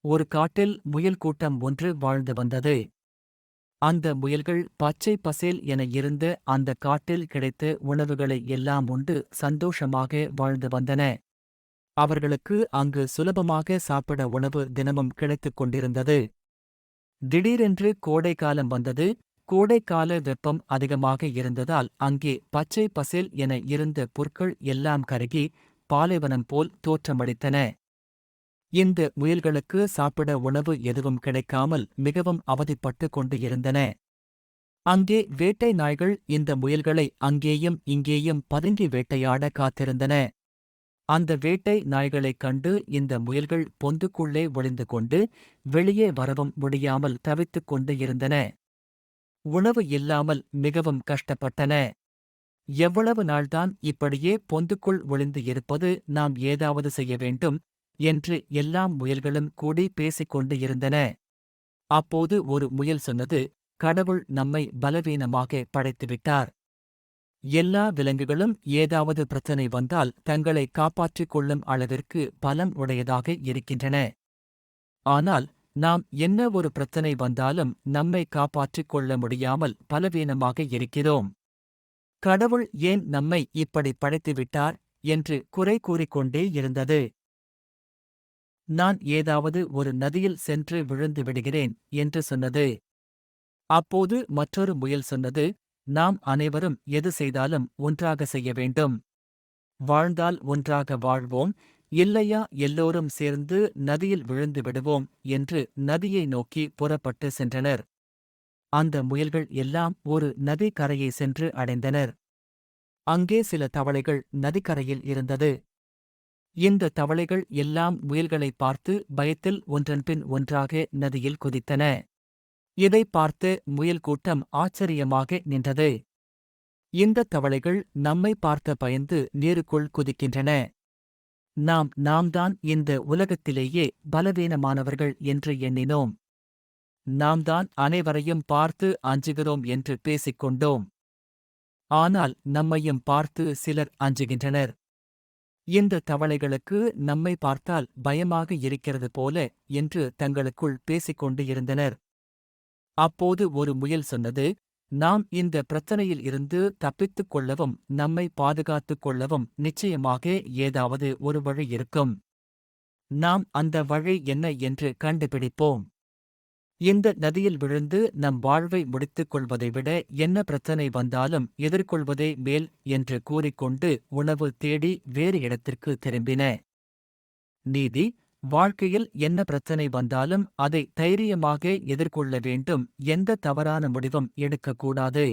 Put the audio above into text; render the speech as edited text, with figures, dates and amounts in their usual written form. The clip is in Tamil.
ஒரு காட்டில் முயல் கூட்டம் ஒன்று வாழ்ந்து வந்தது. அந்த முயல்கள் பச்சை பசேல் என இருந்த அந்த காட்டில் கிடைத்த உணவுகளை எல்லாம் உண்டு சந்தோஷமாக வாழ்ந்து வந்தன. அவர்களுக்கு அங்கு சுலபமாக சாப்பிட உணவு தினமும் கிடைத்துக் கொண்டிருந்தது. திடீரென்று கோடைக்காலம் வந்தது. கோடைக்கால வெப்பம் அதிகமாக இருந்ததால் அங்கே பச்சை பசேல் என இருந்த புற்கள் எல்லாம் கருகி பாலைவனம் போல் தோற்றமளித்தன. இந்த முயல்களுக்கு சாப்பிட உணவு எதுவும் கிடைக்காமல் மிகவும் அவதிப்பட்டு கொண்டு இருந்தன. அங்கே வேட்டை நாய்கள் இந்த முயல்களை அங்கேயும் இங்கேயும் பதுங்கி வேட்டையாட காத்திருந்தன. அந்த வேட்டை நாய்களைக் கண்டு இந்த முயல்கள் பொந்துக்குள்ளே ஒளிந்து கொண்டு வெளியே வரவும் முடியாமல் தவித்துக் கொண்டு இருந்தன. உணவு இல்லாமல் மிகவும் கஷ்டப்பட்டன. எவ்வளவு நாள்தான் இப்படியே பொந்துக்குள் ஒளிந்து இருப்பது, நாம் ஏதாவது செய்ய வேண்டும் என்று எல்லாம் முயல்களும் கூடி பேசிக்கொண்டு இருந்தன. அப்போது ஒரு முயல் சொன்னது, கடவுள் நம்மை பலவீனமாக படைத்துவிட்டார். எல்லா விலங்குகளும் ஏதாவது பிரச்சனை வந்தால் தங்களை காப்பாற்றிக் கொள்ளும் அளவிற்கு பலம் உடையதாக இருக்கின்றன. ஆனால் நாம் என்ன ஒரு பிரச்சனை வந்தாலும் நம்மை காப்பாற்றிக் கொள்ள முடியாமல் பலவீனமாக இருக்கிறோம். கடவுள் ஏன் நம்மை இப்படி படைத்துவிட்டார் என்று குறை கூறிக்கொண்டே இருந்தது. நான் ஏதாவது ஒரு நதியில் சென்று விழுந்து விடுகிறேன் என்று சொன்னது. அப்போது மற்றொரு முயல் சொன்னது, நாம் அனைவரும் எது செய்தாலும் ஒன்றாக செய்ய வேண்டும். வாழ்ந்தால் ஒன்றாக வாழ்வோம், இல்லையா எல்லோரும் சேர்ந்து நதியில் விழுந்து விடுவோம் என்று நதியை நோக்கி புறப்பட்டு சென்றனர். அந்த முயல்கள் எல்லாம் ஒரு நதி கரையை சென்று அடைந்தனர். அங்கே சில தவளைகள் நதிக்கரையில் இருந்தது. இந்த தவளைகள் எல்லாம் முயல்களை பார்த்து பயத்தில் ஒன்றன்பின் ஒன்றாக நதியில் குதித்தன. இதை பார்த்து முயல் கூட்டம் ஆச்சரியமாக நின்றது. இந்த தவளைகள் நம்மை பார்த்த பயந்து நீருக்குள் குதிக்கின்றன. நாம் தான் இந்த உலகத்திலேயே பலவீனமானவர்கள் என்று எண்ணினோம். நாம் தான் அனைவரையும் பார்த்து அஞ்சுகிறோம் என்று பேசிக்கொண்டோம். ஆனால் நம்மையும் பார்த்து சிலர் அஞ்சுகின்றனர். இந்த தவளைகளுக்கு நம்மை பார்த்தால் பயமாக இருக்கிறது போல என்று தங்களுக்குள் பேசிக்கொண்டு இருந்தனர். அப்போது ஒரு முயல் சொன்னது, நாம் இந்த பிரச்சனையில் இருந்து தப்பித்துக் கொள்ளவும் நம்மை பாதுகாத்துக் கொள்ளவும் நிச்சயமாக ஏதாவது ஒரு வழி இருக்கும். நாம் அந்த வழி என்ன என்று கண்டுபிடிப்போம். இந்த நதியில் விழுந்து நம் வாழ்வை முடித்துக் கொள்வதை விட என்ன பிரச்சனை வந்தாலும் எதிர்கொள்வதே மேல் என்று கூறிக்கொண்டு உணவு தேடி வேறு இடத்திற்கு திரும்பின. நீதி: வாழ்க்கையில் என்ன பிரச்சனை வந்தாலும் அதை தைரியமாக எதிர்கொள்ள வேண்டும். எந்த தவறான முடிவும் எடுக்கக்கூடாது.